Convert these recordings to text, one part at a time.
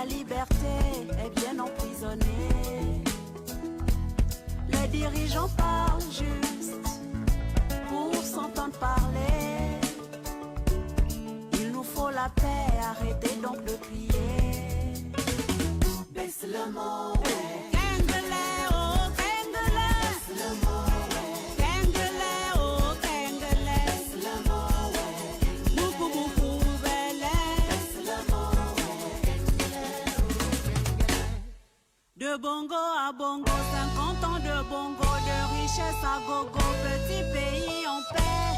liberté est bien emprisonnée. Les dirigeants parlent juste pour s'entendre parler. Il nous faut la paix, arrêtez donc de crier. Baisse le mot, Kengele, oh Kengele. Baisse le mot, Kengele, oh Kengele. Baisse le mot, beaucoup, beaucoup, belle. Baisse le mot, de bongo à bongo, 50 ans de bongo, de richesse à gogo, petit pays en paix.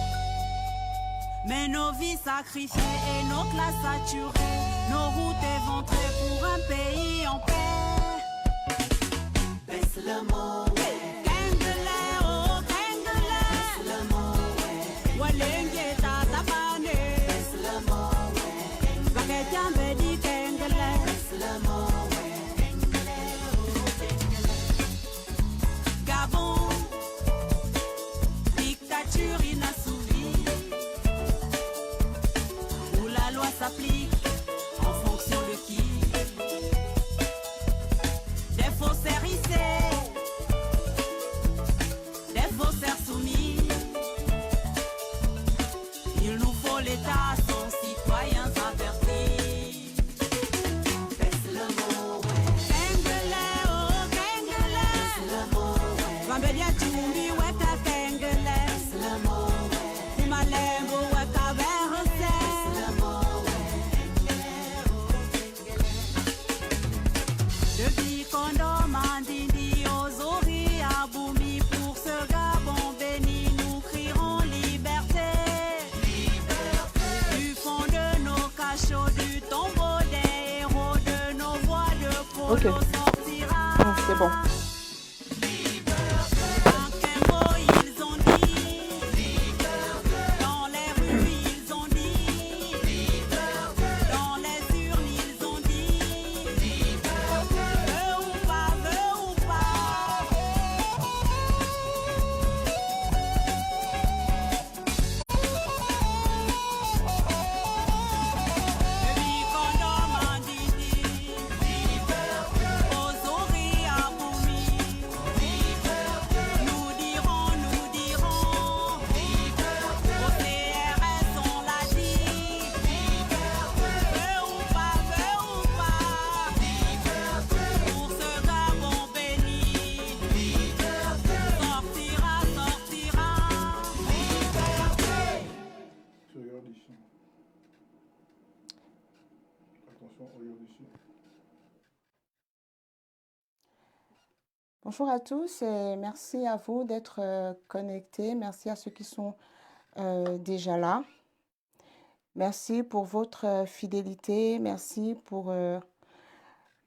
Mais nos vies sacrifiées et nos classes saturées, nos routes éventrées pour un pays en paix. Baisse le mot, Kengele, oh Kengele. Baisse le mot, Walenge tatabane. Baisse le mot, Baketiambe di Kengele. Baisse le mot, Gabon, dictature inassouvie, où la loi s'applique en fonction de qui. Des faussaires hissés, des faussaires soumis. Il nous faut l'État, son citoyens avertis. Baisse le mot, Kengele, oh Kengele. Baisse le mot, Bambelia Tumbi, Weka Kengele. Baisse le mot, Kumalembo, Weka Berse. Baisse le mot, de Bikondo, Mandindi, Ozori, Aboumi, pour ce Gabon béni, nous crierons liberté. Du fond de nos cachots, du tombeau des héros, de nos voix de Ok. polo sortira. Ah, c'est bon. En Kembo, ils ont dit. Dans les rues, ils ont dit. Dans les urnes, ils ont dit. Veut ou pas, veut ou pas. Bikondo, Mandindi. Ozori, Aboumi. Nous dirons. Au CRS, on l'a dit. Veut ou pas, veut ou pas. Pour ce Gabon béni. Sortira. Tu regardes ici. Attention, regarde ici. Bonjour à tous et merci à vous d'être connectés. Merci à ceux qui sont déjà là. Merci pour votre fidélité. Merci pour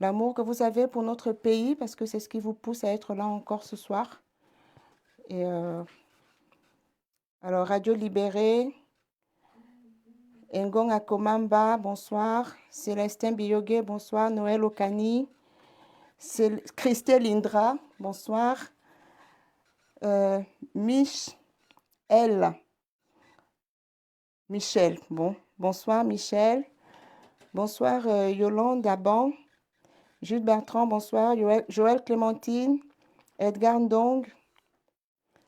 l'amour que vous avez pour notre pays parce que c'est ce qui vous pousse à être là encore ce soir. Et alors, Radio Libérée, Ngong Akomamba, bonsoir. Célestin Biyogué, bonsoir. Noël Okani. Christelle Indra, bonsoir. Michel, bon, bonsoir Michel. Bonsoir Yolande Daban. Jules Bertrand, bonsoir. Joël Clémentine. Edgar Ndong.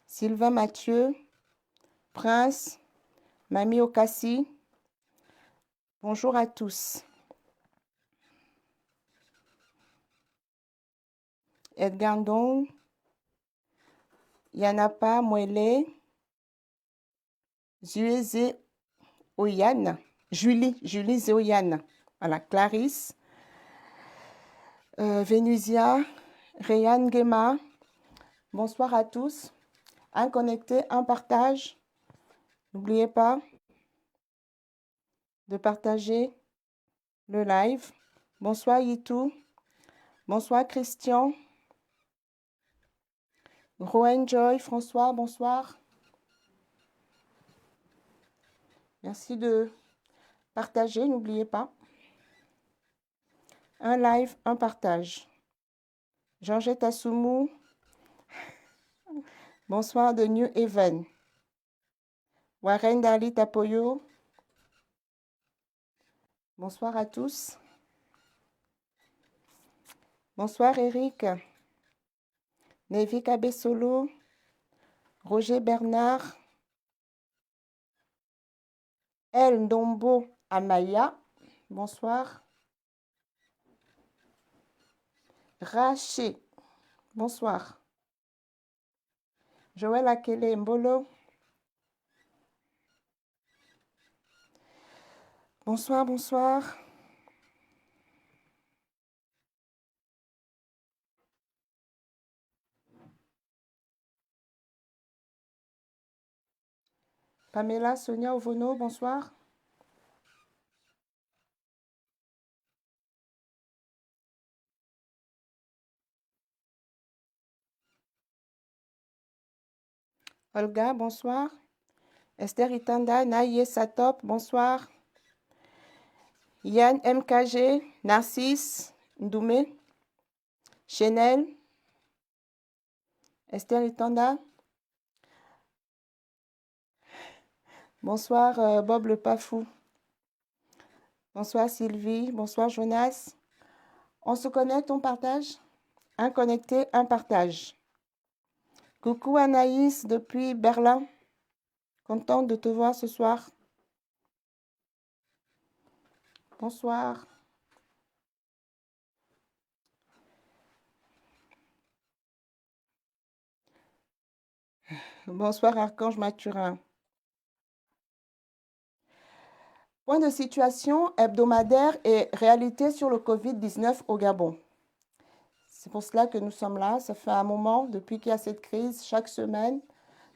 Sylvain Mathieu. Prince. Mamie Okassi. Bonjour à tous. Edgar Ndong. Yanapa Mwele. Zueze Oyane. Julie Zéoyane. Voilà, Clarisse. Vénusia. Réane Guéma. Bonsoir à tous. Un connecté, un partage. N'oubliez pas de partager le live. Bonsoir Yitou. Bonsoir Christian. Rowan Joy, François, bonsoir. Merci de partager, n'oubliez pas. Un live, un partage. Georgette Assoumou. Bonsoir de New Haven. Warren Dali Tapoyo. Bonsoir à tous. Bonsoir Eric. Nevi Kabesolo. Roger Bernard. El Ndombo Amaya. Bonsoir. Raché. Bonsoir. Joël Akele Mbolo. Bonsoir, bonsoir. Pamela Sonia Ovono, bonsoir. Olga, bonsoir. Esther Itanda, Naye Satop, bonsoir. Yann MKG, Narcisse, Ndoumé, Chanel, Esther Itanda. Bonsoir Bob le Pafou. Bonsoir Sylvie, bonsoir Jonas. On se connecte, on partage. Un connecté, un partage. Coucou Anaïs depuis Berlin. Contente de te voir ce soir. Bonsoir. Bonsoir Archange Mathurin. Point de situation hebdomadaire et réalité sur le Covid-19 au Gabon. C'est pour cela que nous sommes là. Ça fait un moment, depuis qu'il y a cette crise, chaque semaine,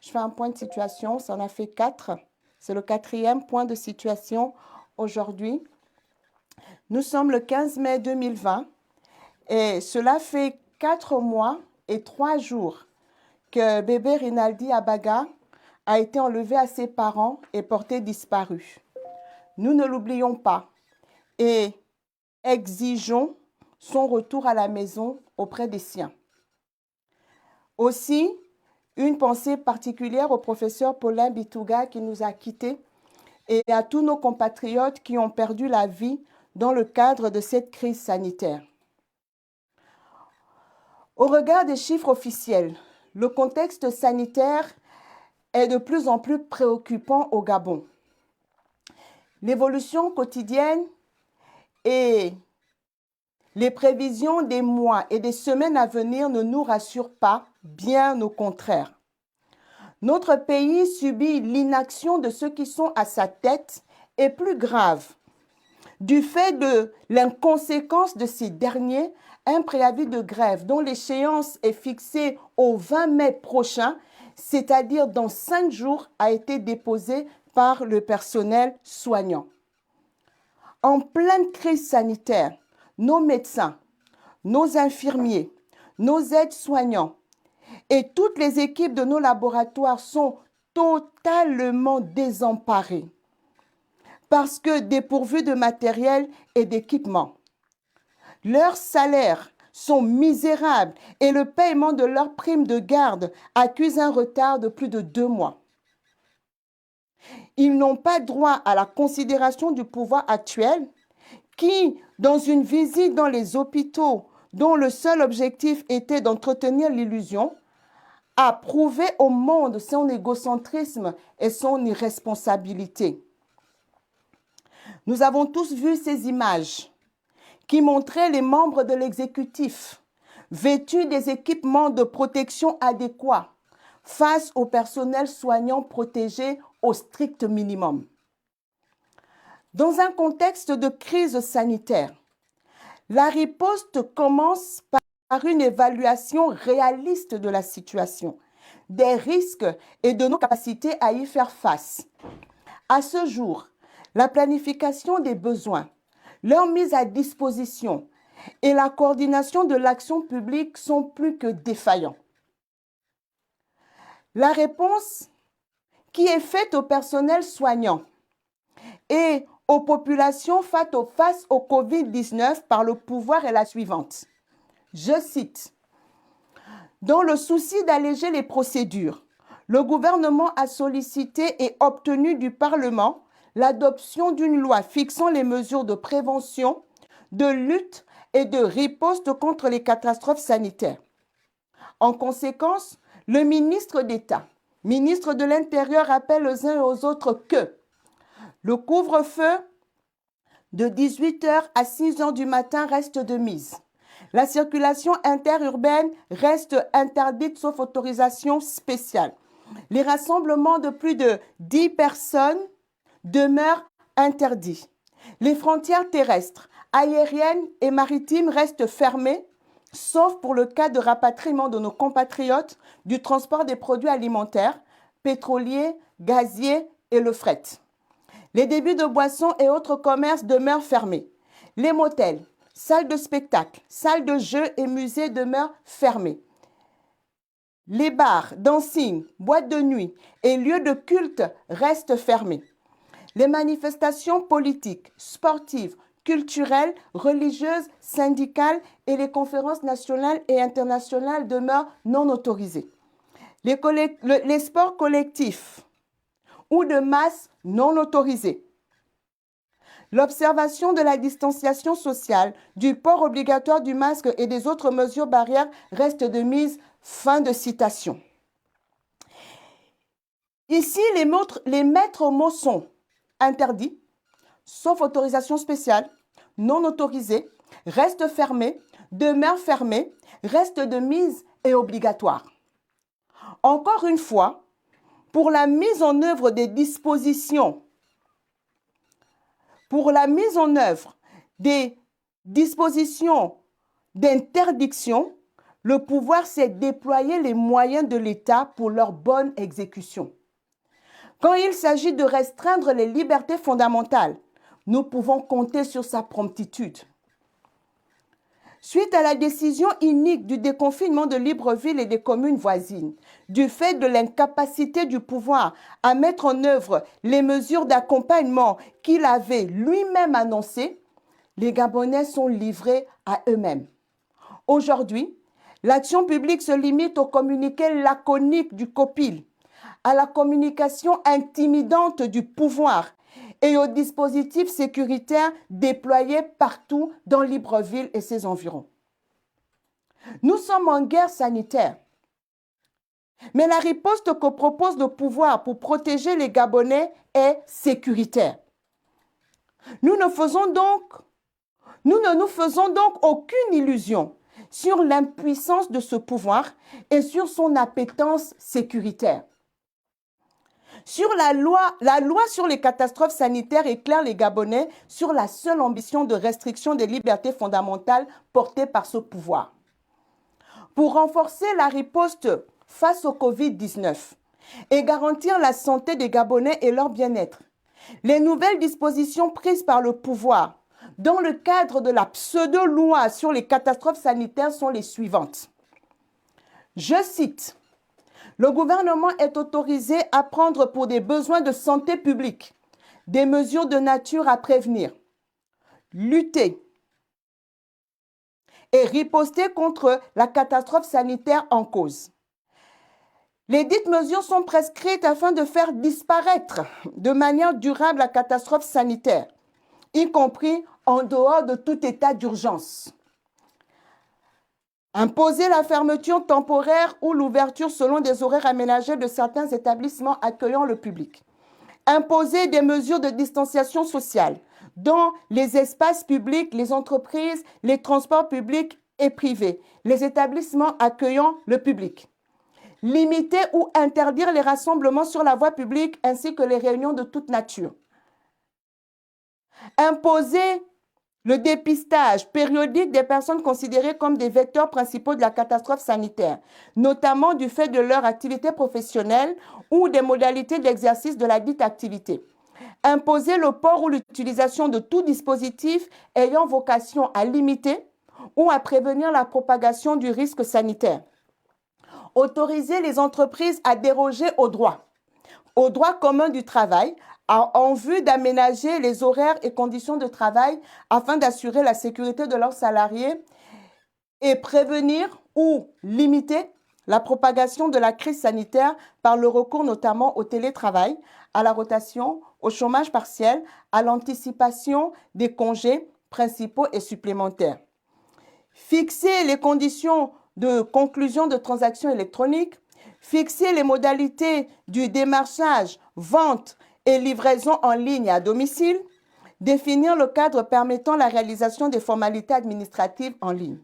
je fais un point de situation. Ça en a fait 4. C'est le 4e point de situation aujourd'hui. Nous sommes le 15 mai 2020 et cela fait 4 mois et 3 jours que bébé Rinaldi Abaga a été enlevé à ses parents et porté disparu. Nous ne l'oublions pas et exigeons son retour à la maison auprès des siens. Aussi, une pensée particulière au professeur Paulin Bitouga qui nous a quittés et à tous nos compatriotes qui ont perdu la vie dans le cadre de cette crise sanitaire. Au regard des chiffres officiels, le contexte sanitaire est de plus en plus préoccupant au Gabon. L'évolution quotidienne et les prévisions des mois et des semaines à venir ne nous rassurent pas, bien au contraire. Notre pays subit l'inaction de ceux qui sont à sa tête et plus grave, du fait de l'inconséquence de ces derniers, un préavis de grève dont l'échéance est fixée au 20 mai prochain, c'est-à-dire dans 5 jours, a été déposé par le personnel soignant. En pleine crise sanitaire, nos médecins, nos infirmiers, nos aides-soignants et toutes les équipes de nos laboratoires sont totalement désemparés parce que dépourvus de matériel et d'équipement. Leurs salaires sont misérables et le paiement de leurs primes de garde accuse un retard de plus de 2 mois. Ils n'ont pas droit à la considération du pouvoir actuel qui, dans une visite dans les hôpitaux dont le seul objectif était d'entretenir l'illusion, a prouvé au monde son égocentrisme et son irresponsabilité. Nous avons tous vu ces images qui montraient les membres de l'exécutif vêtus des équipements de protection adéquats face au personnel soignant protégé au strict minimum. Dans un contexte de crise sanitaire, la riposte commence par une évaluation réaliste de la situation, des risques et de nos capacités à y faire face. À ce jour, la planification des besoins, leur mise à disposition et la coordination de l'action publique sont plus que défaillants. La réponse qui est faite au personnel soignant et aux populations face au Covid-19 par le pouvoir est la suivante. Je cite, « Dans le souci d'alléger les procédures, le gouvernement a sollicité et obtenu du Parlement l'adoption d'une loi fixant les mesures de prévention, de lutte et de riposte contre les catastrophes sanitaires. En conséquence, le ministre d'État, ministre de l'Intérieur, rappelle aux uns et aux autres que le couvre-feu de 18h à 6h du matin reste de mise. La circulation interurbaine reste interdite sauf autorisation spéciale. Les rassemblements de plus de 10 personnes demeurent interdits. Les frontières terrestres, aériennes et maritimes restent fermées, sauf pour le cas de rapatriement de nos compatriotes, du transport des produits alimentaires, pétroliers, gaziers et le fret. Les débits de boissons et autres commerces demeurent fermés. Les motels, salles de spectacle, salles de jeux et musées demeurent fermés. Les bars, dancing, boîtes de nuit et lieux de culte restent fermés. Les manifestations politiques, sportives, culturelles, religieuses, syndicales et les conférences nationales et internationales demeurent non autorisées. Les sports collectifs ou de masse non autorisés. L'observation de la distanciation sociale, du port obligatoire du masque et des autres mesures barrières reste de mise. Fin de citation. Ici, les maîtres mots sont interdits, sauf autorisation spéciale, non autorisés, restent fermés, demeurent fermés, restent de mise et obligatoires. Encore une fois, pour la mise en œuvre des dispositions, d'interdiction, le pouvoir sait déployer les moyens de l'État pour leur bonne exécution. Quand il s'agit de restreindre les libertés fondamentales, nous pouvons compter sur sa promptitude. Suite à la décision inique du déconfinement de Libreville et des communes voisines, du fait de l'incapacité du pouvoir à mettre en œuvre les mesures d'accompagnement qu'il avait lui-même annoncées, les Gabonais sont livrés à eux-mêmes. Aujourd'hui, l'action publique se limite au communiqué laconique du COPIL, à la communication intimidante du pouvoir et aux dispositifs sécuritaires déployés partout dans Libreville et ses environs. Nous sommes en guerre sanitaire, mais la riposte que propose le pouvoir pour protéger les Gabonais est sécuritaire. Nous ne nous faisons donc aucune illusion sur l'impuissance de ce pouvoir et sur son appétence sécuritaire. Sur la loi sur les catastrophes sanitaires éclaire les Gabonais sur la seule ambition de restriction des libertés fondamentales portée par ce pouvoir. Pour renforcer la riposte face au Covid-19 et garantir la santé des Gabonais et leur bien-être, les nouvelles dispositions prises par le pouvoir dans le cadre de la pseudo-loi sur les catastrophes sanitaires sont les suivantes. Je cite, « Le gouvernement est autorisé à prendre pour des besoins de santé publique des mesures de nature à prévenir, lutter et riposter contre la catastrophe sanitaire en cause. Les dites mesures sont prescrites afin de faire disparaître de manière durable la catastrophe sanitaire, y compris en dehors de tout état d'urgence. Imposer la fermeture temporaire ou l'ouverture selon des horaires aménagés de certains établissements accueillant le public. Imposer des mesures de distanciation sociale dans les espaces publics, les entreprises, les transports publics et privés, les établissements accueillant le public. Limiter ou interdire les rassemblements sur la voie publique ainsi que les réunions de toute nature. Imposer le dépistage périodique des personnes considérées comme des vecteurs principaux de la catastrophe sanitaire, notamment du fait de leur activité professionnelle ou des modalités d'exercice de la dite activité. Imposer le port ou l'utilisation de tout dispositif ayant vocation à limiter ou à prévenir la propagation du risque sanitaire. Autoriser les entreprises à déroger au droit commun du travail, en vue d'aménager les horaires et conditions de travail afin d'assurer la sécurité de leurs salariés et prévenir ou limiter la propagation de la crise sanitaire par le recours notamment au télétravail, à la rotation, au chômage partiel, à l'anticipation des congés principaux et supplémentaires. fixer les conditions de conclusion de transactions électroniques, fixer les modalités du démarchage, vente et livraison en ligne à domicile, définir le cadre permettant la réalisation des formalités administratives en ligne.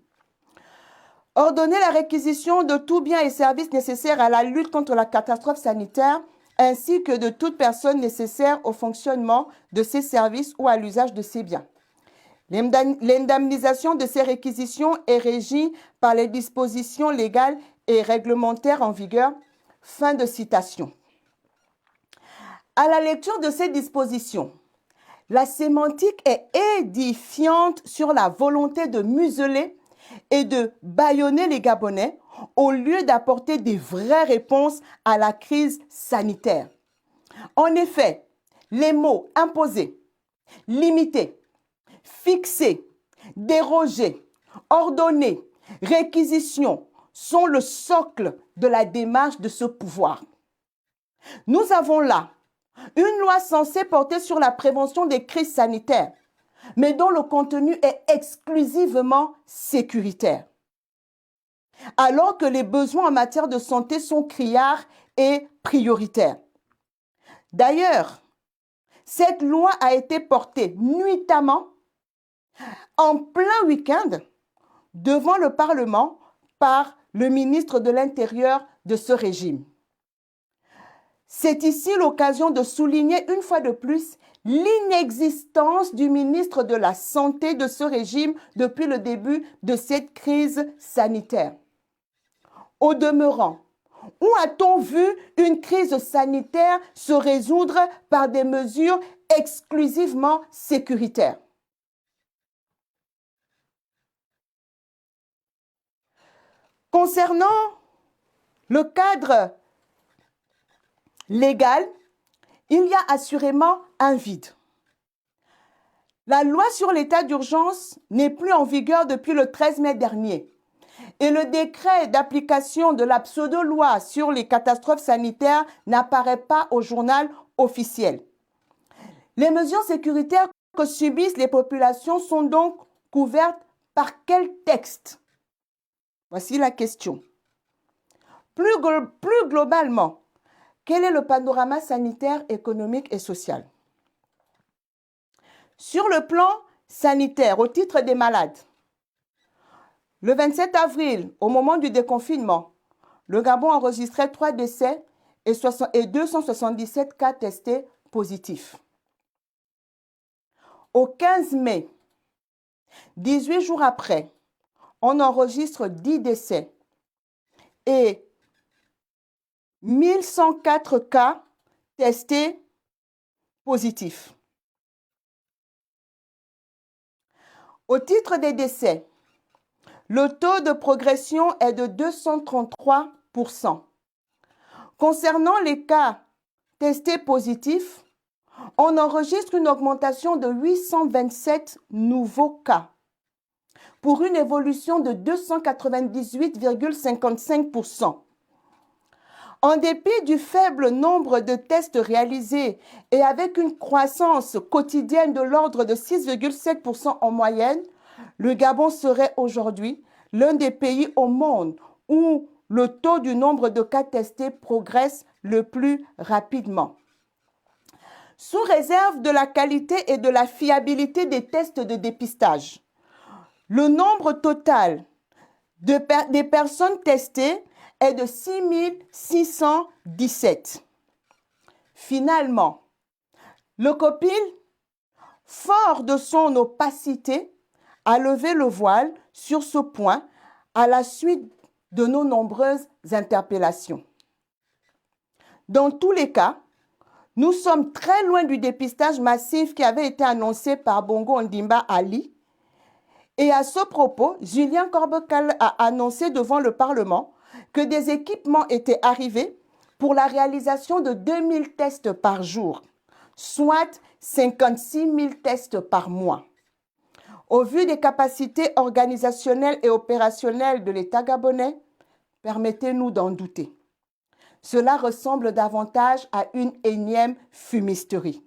Ordonner la réquisition de tout bien et services nécessaires à la lutte contre la catastrophe sanitaire, ainsi que de toute personne nécessaire au fonctionnement de ces services ou à l'usage de ces biens. L'indemnisation de ces réquisitions est régie par les dispositions légales et réglementaires en vigueur. Fin de citation. À la lecture de ces dispositions, la sémantique est édifiante sur la volonté de museler et de bâillonner les Gabonais au lieu d'apporter des vraies réponses à la crise sanitaire. En effet, les mots imposer, limiter, fixer, déroger, ordonner, réquisition sont le socle de la démarche de ce pouvoir. Nous avons là une loi censée porter sur la prévention des crises sanitaires, mais dont le contenu est exclusivement sécuritaire. Alors que les besoins en matière de santé sont criards et prioritaires. D'ailleurs, cette loi a été portée nuitamment en plein week-end devant le Parlement par le ministre de l'Intérieur de ce régime. C'est ici l'occasion de souligner une fois de plus l'inexistence du ministre de la Santé de ce régime depuis le début de cette crise sanitaire. Au demeurant, où a-t-on vu une crise sanitaire se résoudre par des mesures exclusivement sécuritaires? Concernant le cadre légal, il y a assurément un vide. La loi sur l'état d'urgence n'est plus en vigueur depuis le 13 mai dernier et le décret d'application de la pseudo-loi sur les catastrophes sanitaires n'apparaît pas au journal officiel. Les mesures sécuritaires que subissent les populations sont donc couvertes par quel texte? Voici la question. Plus globalement, quel est le panorama sanitaire, économique et social? Sur le plan sanitaire, au titre des malades, le 27 avril, au moment du déconfinement, le Gabon enregistrait 3 décès et 277 cas testés positifs. Au 15 mai, 18 jours après, on enregistre 10 décès et 1104 cas testés positifs. Au titre des décès, le taux de progression est de 233%. Concernant les cas testés positifs, on enregistre une augmentation de 827 nouveaux cas pour une évolution de 298,55%. En dépit du faible nombre de tests réalisés et avec une croissance quotidienne de l'ordre de 6,7% en moyenne, le Gabon serait aujourd'hui l'un des pays au monde où le taux du nombre de cas testés progresse le plus rapidement. Sous réserve de la qualité et de la fiabilité des tests de dépistage, le nombre total des personnes testées est de 6 617. Finalement, le COPIL, fort de son opacité, a levé le voile sur ce point à la suite de nos nombreuses interpellations. Dans tous les cas, nous sommes très loin du dépistage massif qui avait été annoncé par Bongo Ondimba Ali. Et à ce propos, Julien Corbecal a annoncé devant le Parlement que des équipements étaient arrivés pour la réalisation de 2000 tests par jour, soit 56 000 tests par mois. Au vu des capacités organisationnelles et opérationnelles de l'État gabonais, permettez-nous d'en douter. Cela ressemble davantage à une énième fumisterie.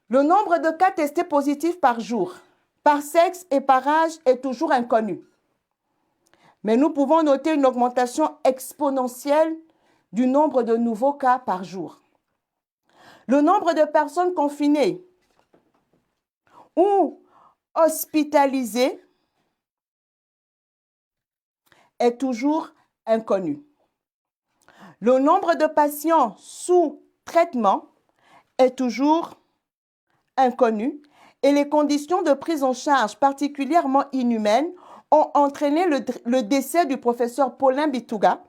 Le nombre de cas testés positifs par jour par sexe et par âge est toujours inconnu. Mais nous pouvons noter une augmentation exponentielle du nombre de nouveaux cas par jour. Le nombre de personnes confinées ou hospitalisées est toujours inconnu. Le nombre de patients sous traitement est toujours inconnu et les conditions de prise en charge particulièrement inhumaines ont entraîné le décès du professeur Paulin Bitouga,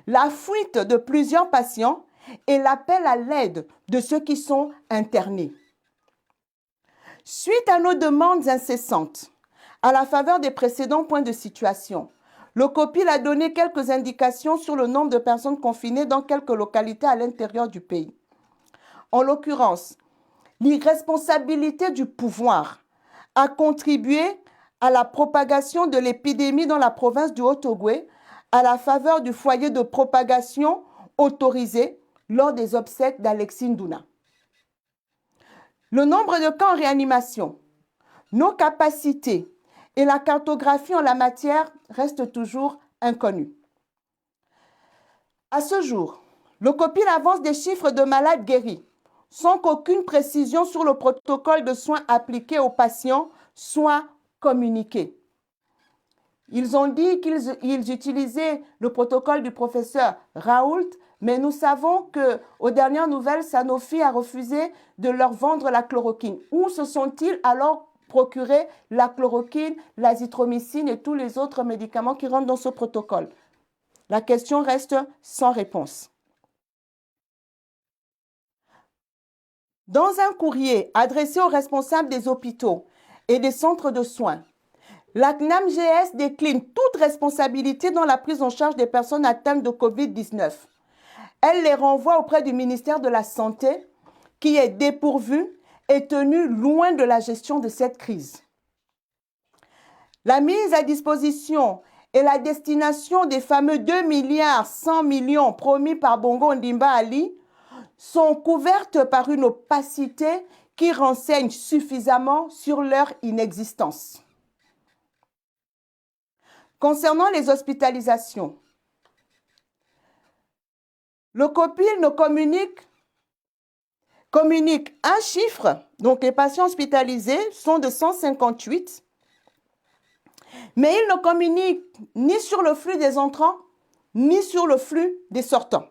la fuite de plusieurs patients et l'appel à l'aide de ceux qui sont internés. Suite à nos demandes incessantes, à la faveur des précédents points de situation, le COPIL a donné quelques indications sur le nombre de personnes confinées dans quelques localités à l'intérieur du pays. En l'occurrence, l'irresponsabilité du pouvoir a contribué à la propagation de l'épidémie dans la province du Haut-Ogooué à la faveur du foyer de propagation autorisé lors des obsèques d'Alexis Ndouna. Le nombre de cas en réanimation, nos capacités et la cartographie en la matière restent toujours inconnus. À ce jour, le COPIL avance des chiffres de malades guéris sans qu'aucune précision sur le protocole de soins appliqué aux patients soit communiquée. Ils ont dit qu'ils utilisaient le protocole du professeur Raoult, mais nous savons qu'aux dernières nouvelles, Sanofi a refusé de leur vendre la chloroquine. Où se sont-ils alors procuré la chloroquine, l'azithromycine et tous les autres médicaments qui rentrent dans ce protocole? La question reste sans réponse. Dans un courrier adressé aux responsables des hôpitaux et des centres de soins, la CNAMGS décline toute responsabilité dans la prise en charge des personnes atteintes de Covid-19. Elle les renvoie auprès du ministère de la Santé, qui est dépourvu et tenu loin de la gestion de cette crise. La mise à disposition et la destination des fameux 2 milliards 100 millions promis par Bongo Ndimba Ali sont couvertes par une opacité qui renseigne suffisamment sur leur inexistence. Concernant les hospitalisations, le COPIL nous communique un chiffre, donc les patients hospitalisés sont de 158, mais il ne communique ni sur le flux des entrants, ni sur le flux des sortants.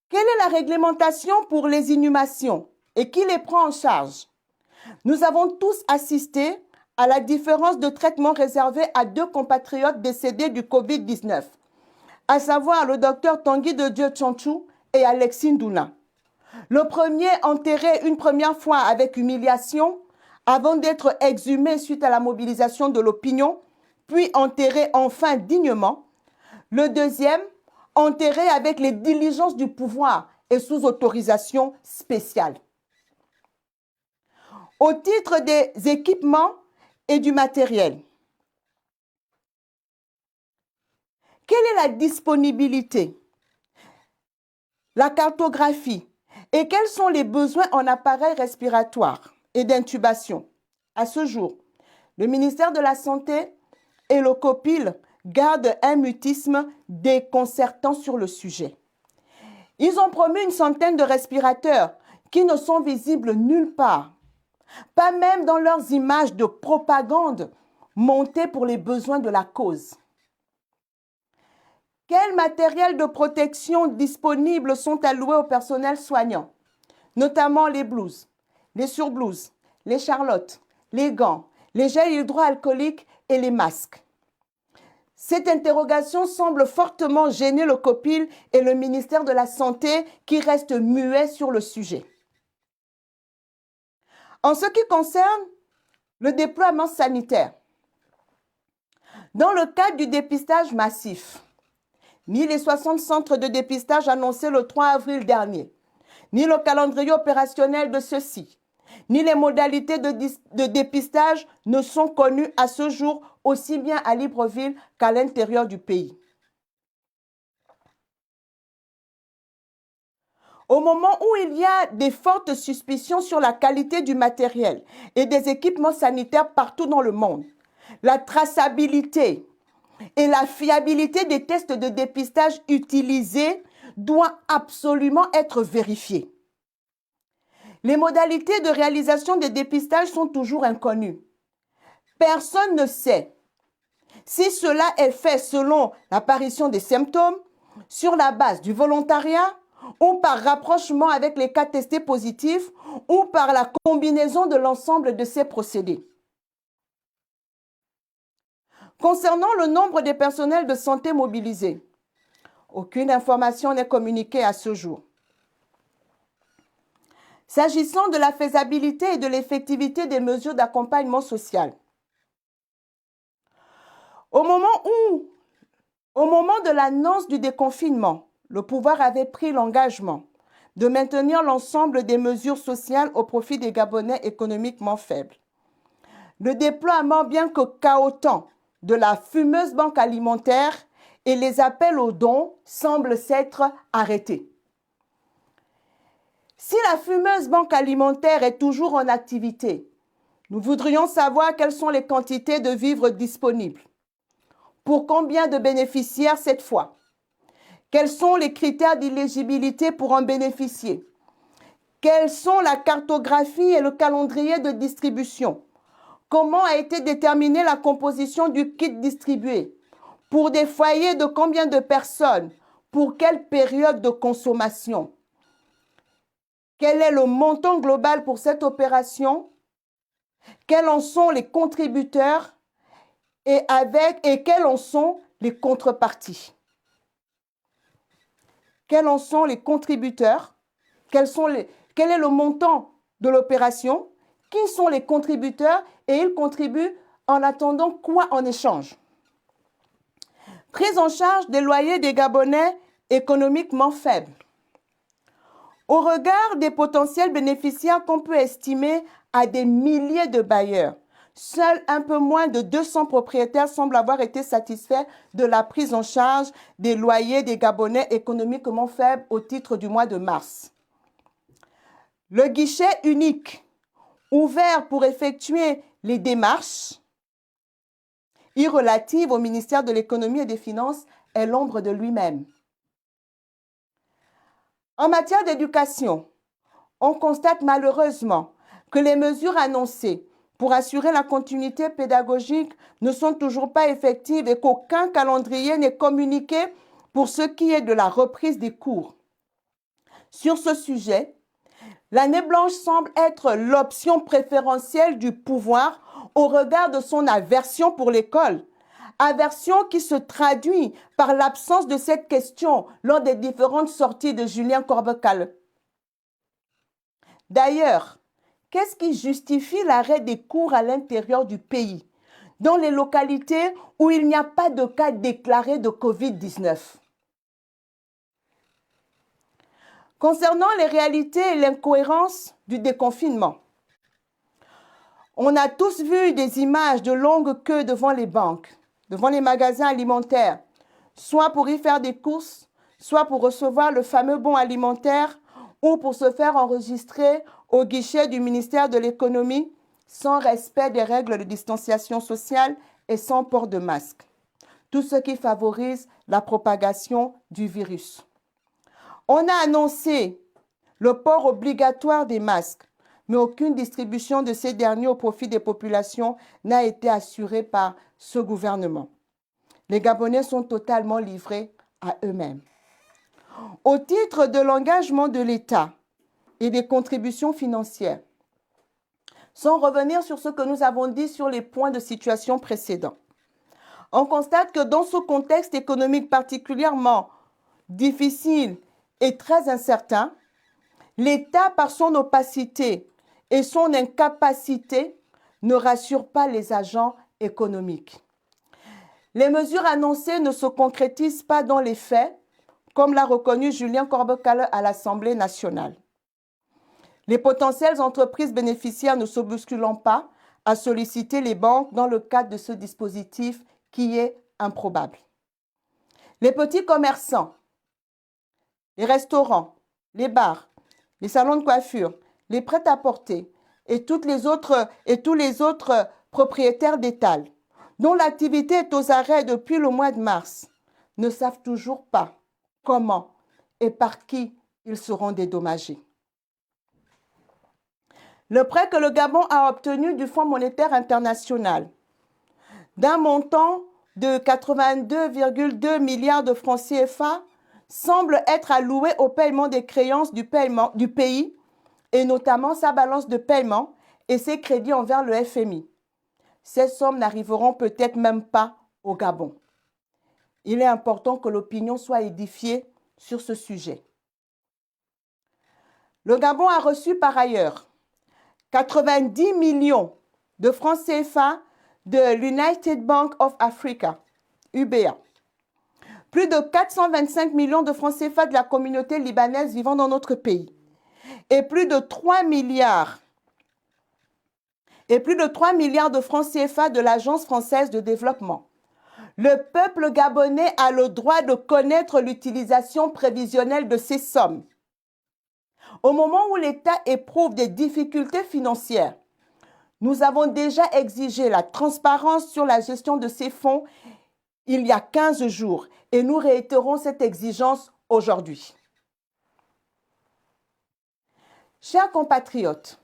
Quelle est la réglementation pour les inhumations et qui les prend en charge? Nous avons tous assisté à la différence de traitement réservée à 2 compatriotes décédés du Covid-19, à savoir le docteur Tanguy de Dieu Tchonchou et Alexis Ndouna. Le premier enterré une première fois avec humiliation, avant d'être exhumé suite à la mobilisation de l'opinion, puis enterré enfin dignement. Le deuxième, enterré avec les diligences du pouvoir et sous autorisation spéciale. Au titre des équipements et du matériel, quelle est la disponibilité, la cartographie et quels sont les besoins en appareils respiratoires et d'intubation? À ce jour, le ministère de la Santé et le COPIL gardent un mutisme déconcertant sur le sujet. Ils ont promis une centaine de respirateurs qui ne sont visibles nulle part, pas même dans leurs images de propagande montées pour les besoins de la cause. Quels matériels de protection disponibles sont alloués au personnel soignant, notamment les blouses, les surblouses, les charlottes, les gants, les gels hydroalcooliques et les masques? Cette interrogation semble fortement gêner le COPIL et le ministère de la Santé qui restent muets sur le sujet. En ce qui concerne le déploiement sanitaire, dans le cadre du dépistage massif, ni les 60 centres de dépistage annoncés le 3 avril dernier, ni le calendrier opérationnel de ceux-ci, ni les modalités de dépistage ne sont connues à ce jour aussi bien à Libreville qu'à l'intérieur du pays. Au moment où il y a des fortes suspicions sur la qualité du matériel et des équipements sanitaires partout dans le monde, la traçabilité et la fiabilité des tests de dépistage utilisés doit absolument être vérifiée. Les modalités de réalisation des dépistages sont toujours inconnues. Personne ne sait si cela est fait selon l'apparition des symptômes, sur la base du volontariat, ou par rapprochement avec les cas testés positifs, ou par la combinaison de l'ensemble de ces procédés. Concernant le nombre des personnels de santé mobilisés, aucune information n'est communiquée à ce jour. S'agissant de la faisabilité et de l'effectivité des mesures d'accompagnement social, au moment de l'annonce du déconfinement, le pouvoir avait pris l'engagement de maintenir l'ensemble des mesures sociales au profit des Gabonais économiquement faibles. Le déploiement, bien que chaotique, de la fumeuse banque alimentaire et les appels aux dons semblent s'être arrêtés. Si la fumeuse banque alimentaire est toujours en activité, nous voudrions savoir quelles sont les quantités de vivres disponibles. Pour combien de bénéficiaires cette fois? Quels sont les critères d'éligibilité pour en bénéficier? Quelles sont la cartographie et le calendrier de distribution? Comment a été déterminée la composition du kit distribué? Pour des foyers de combien de personnes? Pour quelle période de consommation? Quel est le montant global pour cette opération? Quels en sont les contributeurs? Et quelles en sont les contreparties? Quels en sont les contributeurs? Quel est le montant de l'opération? Qui sont les contributeurs et ils contribuent en attendant quoi en échange? Prise en charge des loyers des Gabonais économiquement faibles. Au regard des potentiels bénéficiaires qu'on peut estimer à des milliers de bailleurs, seuls un peu moins de 200 propriétaires semblent avoir été satisfaits de la prise en charge des loyers des Gabonais économiquement faibles au titre du mois de mars. Le guichet unique, ouvert pour effectuer les démarches relatives au ministère de l'Économie et des Finances, est l'ombre de lui-même. En matière d'éducation, on constate malheureusement que les mesures annoncées pour assurer la continuité pédagogique ne sont toujours pas effectives et qu'aucun calendrier n'est communiqué pour ce qui est de la reprise des cours. Sur ce sujet, l'année blanche semble être l'option préférentielle du pouvoir au regard de son aversion pour l'école, aversion qui se traduit par l'absence de cette question lors des différentes sorties de Julien Corbecal. D'ailleurs, qu'est-ce qui justifie l'arrêt des cours à l'intérieur du pays, dans les localités où il n'y a pas de cas déclarés de Covid-19? Concernant les réalités et l'incohérence du déconfinement, on a tous vu des images de longues queues devant les banques, devant les magasins alimentaires, soit pour y faire des courses, soit pour recevoir le fameux bon alimentaire ou pour se faire enregistrer au guichet du ministère de l'Économie sans respect des règles de distanciation sociale et sans port de masque. Tout ce qui favorise la propagation du virus. On a annoncé le port obligatoire des masques, mais aucune distribution de ces derniers au profit des populations n'a été assurée par ce gouvernement. Les Gabonais sont totalement livrés à eux-mêmes. Au titre de l'engagement de l'État et des contributions financières, sans revenir sur ce que nous avons dit sur les points de situation précédents, on constate que dans ce contexte économique particulièrement difficile et très incertain, l'État, par son opacité et son incapacité, ne rassure pas les agents économiques. Les mesures annoncées ne se concrétisent pas dans les faits, comme l'a reconnu Julien Corbecal à l'Assemblée nationale. Les potentielles entreprises bénéficiaires ne se bousculant pas à solliciter les banques dans le cadre de ce dispositif qui est improbable. Les petits commerçants, les restaurants, les bars, les salons de coiffure, les prêt-à-porter et tous les autres propriétaires d'étals, dont l'activité est aux arrêts depuis le mois de mars, ne savent toujours pas comment et par qui ils seront dédommagés. Le prêt que le Gabon a obtenu du Fonds monétaire international d'un montant de 82,2 milliards de francs CFA semble être alloué au paiement des créances du pays et notamment sa balance de paiement et ses crédits envers le FMI. Ces sommes n'arriveront peut-être même pas au Gabon. Il est important que l'opinion soit édifiée sur ce sujet. Le Gabon a reçu par ailleurs 90 millions de francs CFA de l'United Bank of Africa, UBA. Plus de 425 millions de francs CFA de la communauté libanaise vivant dans notre pays. Et plus de 3 milliards de francs CFA de l'Agence française de développement. Le peuple gabonais a le droit de connaître l'utilisation prévisionnelle de ces sommes. Au moment où l'État éprouve des difficultés financières, nous avons déjà exigé la transparence sur la gestion de ces fonds il y a 15 jours et nous réitérons cette exigence aujourd'hui. Chers compatriotes,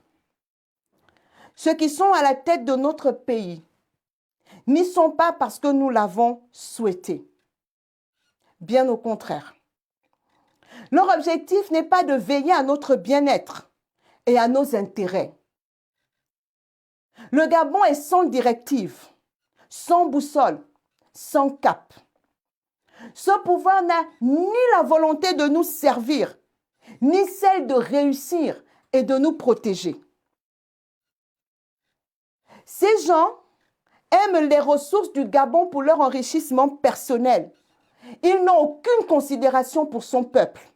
ceux qui sont à la tête de notre pays n'y sont pas parce que nous l'avons souhaité. Bien au contraire. Leur objectif n'est pas de veiller à notre bien-être et à nos intérêts. Le Gabon est sans directive, sans boussole, sans cap. Ce pouvoir n'a ni la volonté de nous servir, ni celle de réussir et de nous protéger. Ces gens aiment les ressources du Gabon pour leur enrichissement personnel. Ils n'ont aucune considération pour son peuple.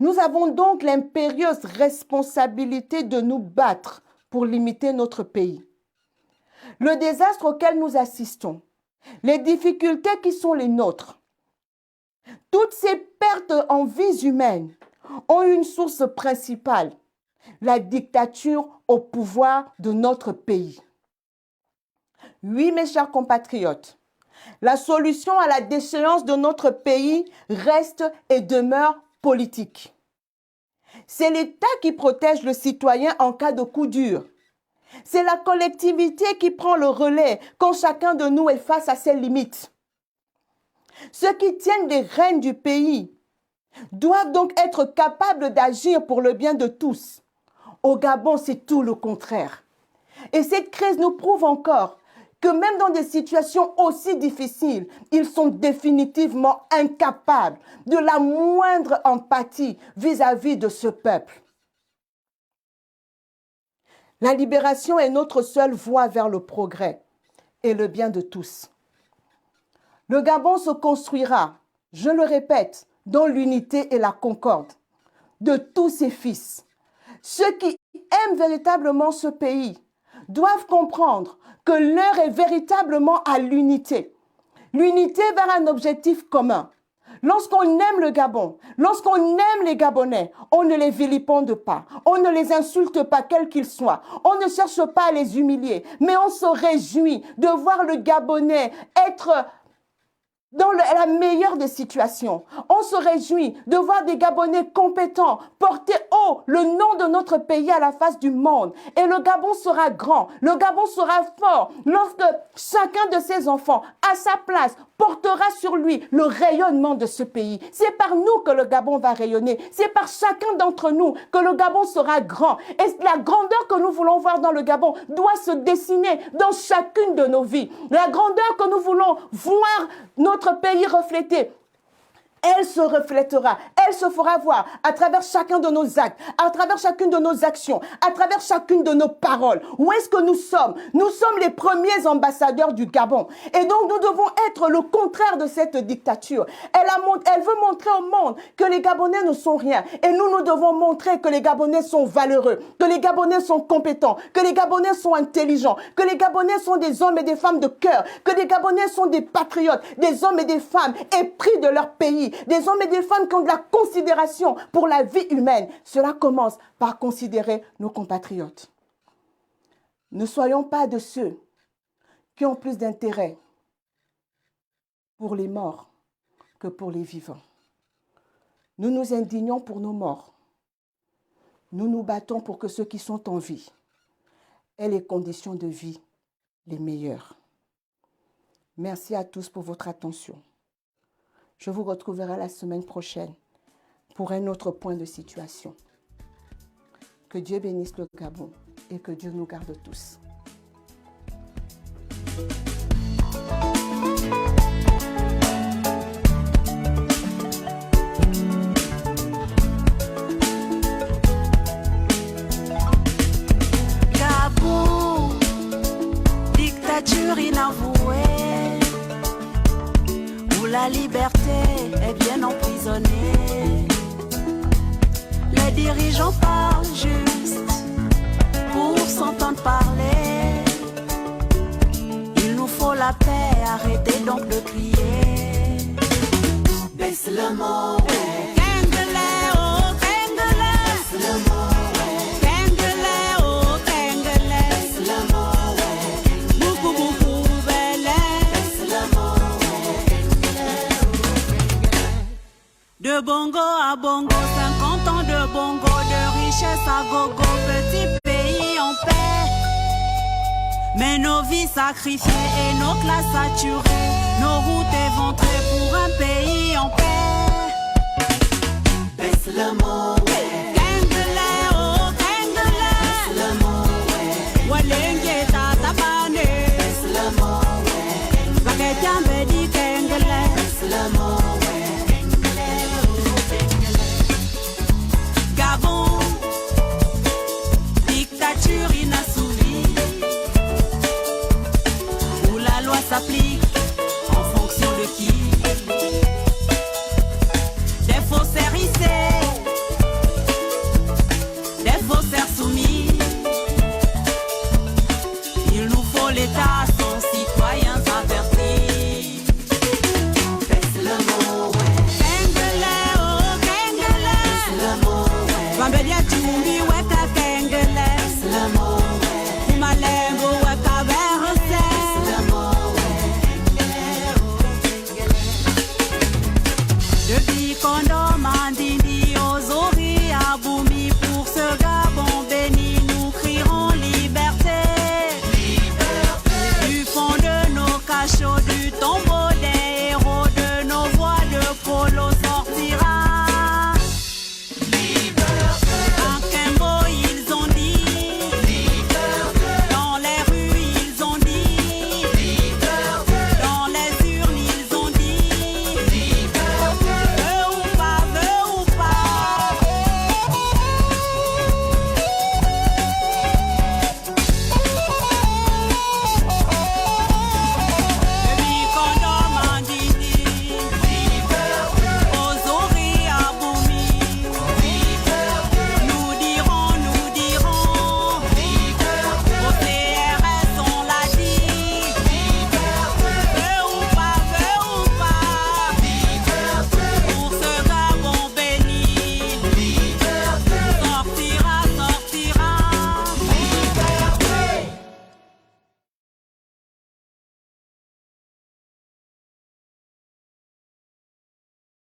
Nous avons donc l'impérieuse responsabilité de nous battre pour limiter notre pays. Le désastre auquel nous assistons, les difficultés qui sont les nôtres, toutes ces pertes en vies humaines ont une source principale, la dictature au pouvoir de notre pays. Oui, mes chers compatriotes, la solution à la déchéance de notre pays reste et demeure politique. C'est l'État qui protège le citoyen en cas de coup dur. C'est la collectivité qui prend le relais quand chacun de nous est face à ses limites. Ceux qui tiennent les rênes du pays doivent donc être capables d'agir pour le bien de tous. Au Gabon, c'est tout le contraire. Et cette crise nous prouve encore que même dans des situations aussi difficiles, ils sont définitivement incapables de la moindre empathie vis-à-vis de ce peuple. La libération est notre seule voie vers le progrès et le bien de tous. Le Gabon se construira, je le répète, dans l'unité et la concorde de tous ses fils. Ceux qui aiment véritablement ce pays doivent comprendre que l'heure est véritablement à l'unité. L'unité vers un objectif commun. Lorsqu'on aime le Gabon, lorsqu'on aime les Gabonais, on ne les vilipende pas, on ne les insulte pas quels qu'ils soient, on ne cherche pas à les humilier, mais on se réjouit de voir le Gabonais être dans la meilleure des situations. On se réjouit de voir des Gabonais compétents porter haut le nom de notre pays à la face du monde. Et le Gabon sera grand, le Gabon sera fort lorsque chacun de ses enfants, à sa place, portera sur lui le rayonnement de ce pays. C'est par nous que le Gabon va rayonner. C'est par chacun d'entre nous que le Gabon sera grand. Et la grandeur que nous voulons voir dans le Gabon doit se dessiner dans chacune de nos vies. La grandeur que nous voulons voir notre pays refléter, elle se reflètera, elle se fera voir à travers chacun de nos actes, à travers chacune de nos actions, à travers chacune de nos paroles. Où est-ce que nous sommes? Nous sommes les premiers ambassadeurs du Gabon. Et donc nous devons être le contraire de cette dictature. Elle veut montrer au monde que les Gabonais ne sont rien. Et nous devons montrer que les Gabonais sont valeureux, que les Gabonais sont compétents, que les Gabonais sont intelligents, que les Gabonais sont des hommes et des femmes de cœur, que les Gabonais sont des patriotes, des hommes et des femmes épris de leur pays. vie, des hommes et des femmes qui ont de la considération pour la vie humaine. Cela commence par considérer nos compatriotes. Ne soyons pas de ceux qui ont plus d'intérêt pour les morts que pour les vivants. Nous nous indignons pour nos morts. Nous nous battons pour que ceux qui sont en vie aient les conditions de vie les meilleures. Merci à tous pour votre attention. Je vous retrouverai la semaine prochaine pour un autre point de situation. Que Dieu bénisse le Gabon et que Dieu nous garde tous. Gabon, dictature inavouée, où la liberté est bien emprisonnée. Les dirigeants parlent juste pour s'entendre parler. Il nous faut la paix, arrêtez donc de crier. Baisse le mot, Kengele, oh Kengele. Baisse le mot, Kengele, oh Kengele. Baisse le mot, beaucoup beaucoup belle. Baisse le mot, de bongo à bongo, 50 ans de bongo, de richesse à gogo, petit pays en paix. Mais nos vies sacrifiées et nos classes saturées, nos routes éventrées pour un pays en paix. Baisse le mot, Kengele, oh Kengele. Baisse le mot, Walenge tatabane. Baisse le mot, Baketiambe di Kengele. Baisse le mot, Gabon, dictature inassouvie, où la loi s'applique en fonction de qui. Des faussaires hissés, des faussaires soumis. Il nous faut l'État, sans citoyens avertis. Baisse le mot, Kengele, oh Kengele. Baisse le mot, Bambelia Tumbi,